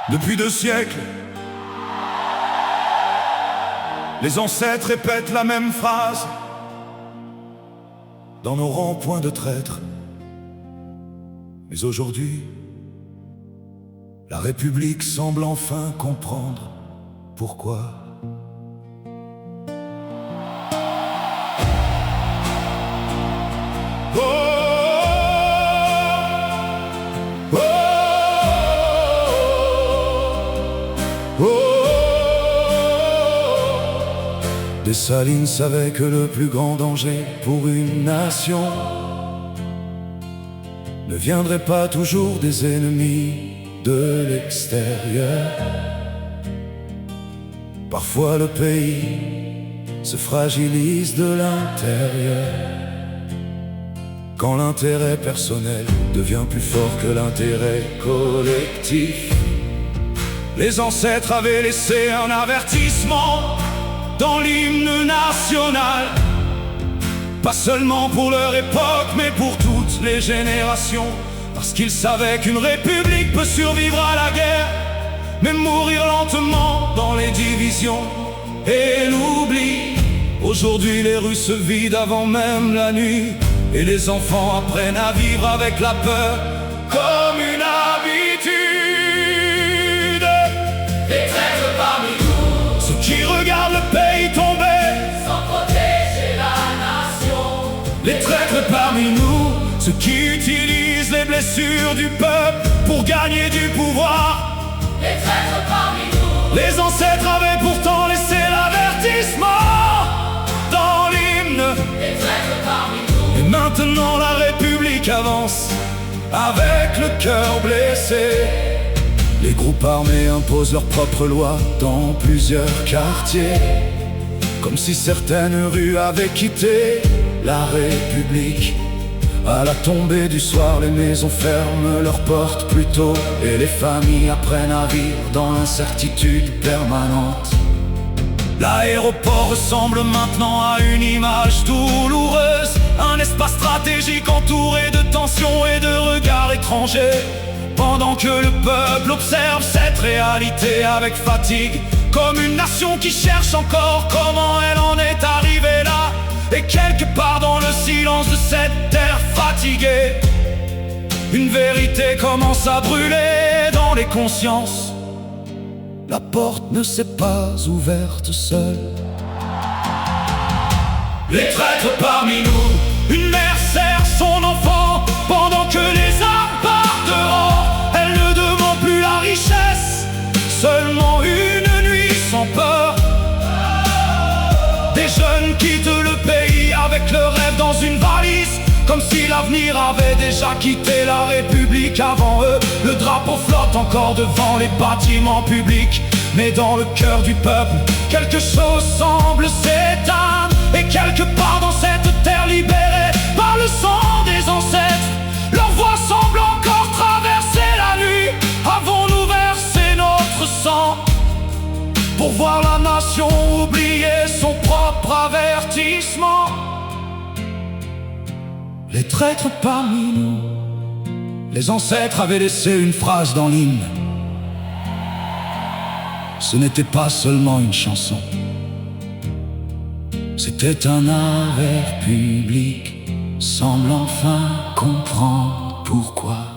Depuis 2 siècles, les ancêtres répètent la même phrase dans nos ronds-points de traîtres. Mais aujourd'hui, la République semble enfin comprendre pourquoi. Oh, oh, oh, oh. Dessalines savait que le plus grand danger pour une nation ne viendrait pas toujours des ennemis de l'extérieur. Parfois le pays se fragilise de l'intérieur, quand l'intérêt personnel devient plus fort que l'intérêt collectif. Les ancêtres avaient laissé un avertissement dans l'hymne national, pas seulement pour leur époque, mais pour toutes les générations. Parce qu'ils savaient qu'une république peut survivre à la guerre, mais mourir lentement dans les divisions et l'oubli. Aujourd'hui les rues se vident avant même la nuit, et les enfants apprennent à vivre avec la peur comme une habitude. Les traîtres parmi nous, Ceux qui regardent le pays tomber sans protéger la nation. Les traîtres parmi nous, ceux qui utilisent les blessures du peuple pour gagner du pouvoir. Les traîtres parmi nous, Les ancêtres avaient pourtant laissé l'avertissement dans l'hymne. les traîtres parmi nous, Et maintenant la République avance avec le cœur blessé. Les groupes armés imposent leurs propres lois dans plusieurs quartiers, comme si certaines rues avaient quitté la République. À la tombée du soir, les maisons ferment leurs portes plus tôt, et les familles apprennent à vivre dans l'incertitude permanente. L'aéroport ressemble maintenant à une image douloureuse, un espace stratégique entouré de tensions et de regards étrangers. Pendant que le peuple observe cette réalité avec fatigue, comme une nation qui cherche encore comment elle en est arrivée là. Et quelque part dans le silence de cette terre fatiguée, une vérité commence à brûler dans les consciences. La porte ne s'est pas ouverte seule. Les traîtres parmi nous, une mère serre son enfant pendant que les armes partent dehors. Elle ne demande plus la richesse, seulement une nuit sans peur. Des jeunes quittent le pays avec le rêve dans une valise, comme si l'avenir avait déjà quitté la République avant eux. Le drapeau flotte encore devant les bâtiments publics, mais dans le cœur du peuple, quelque chose semble s'éteindre. Et quelque part dans cette terre libérée par le sang des ancêtres, leur voix semble encore traverser la nuit. Avons-nous versé notre sang pour voir la nation oublier son propre avertissement? Les traîtres parmi nous, les ancêtres avaient laissé une phrase dans l'hymne. Ce n'était pas seulement une chanson, c'était un avers public, semble enfin comprendre pourquoi.